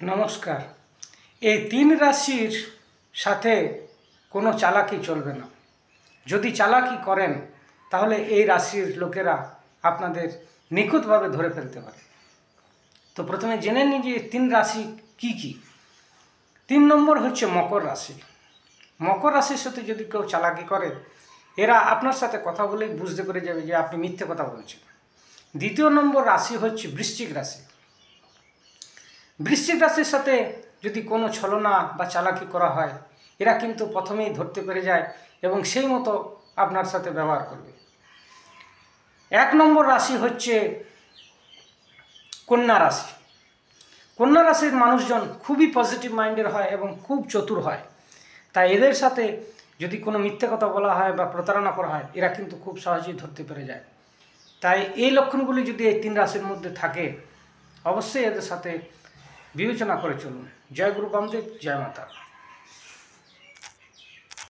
নমস্কার। এই তিন রাশির সাথে কোনো চালাকি চলবে না। যদি চালাকি করেন তাহলে এই রাশির লোকেরা আপনাদের নিখুঁতভাবে ধরে ফেলতে পারে। তো প্রথমে জেনে নিই যে তিন রাশি কি কি। 3 নম্বর হচ্ছে মকর রাশি। মকর রাশির সাথে যদি কেউ চালাকি করে, এরা আপনার সাথে কথা বলেই বুঝতে পেরে যাবে যে আপনি মিথ্যে কথা বলছেন। 2 নম্বর রাশি হচ্ছে বৃশ্চিক রাশি। বৃশ্চিক রাশির সাথে যদি কোনো ছলনা বা চালাকি করা হয়, এরা কিন্তু প্রথমেই ধরতে পেরে যায় এবং সেই মতো আপনার সাথে ব্যবহার করবে। 1 নম্বর রাশি হচ্ছে কন্যা রাশি। কন্যা রাশির মানুষজন খুবই পজিটিভ মাইন্ডের হয় এবং খুব চতুর হয়। তাই এদের সাথে যদি কোনো মিথ্যে কথা বলা হয় বা প্রতারণা করা হয়, এরা কিন্তু খুব সহজেই ধরতে পেরে যায়। তাই এই লক্ষণগুলি যদি এই 3 রাশির মধ্যে থাকে, অবশ্যই এদের সাথে বিবেচনা করে চলুন। জয় গুরু বামদেব, জয় মাতা।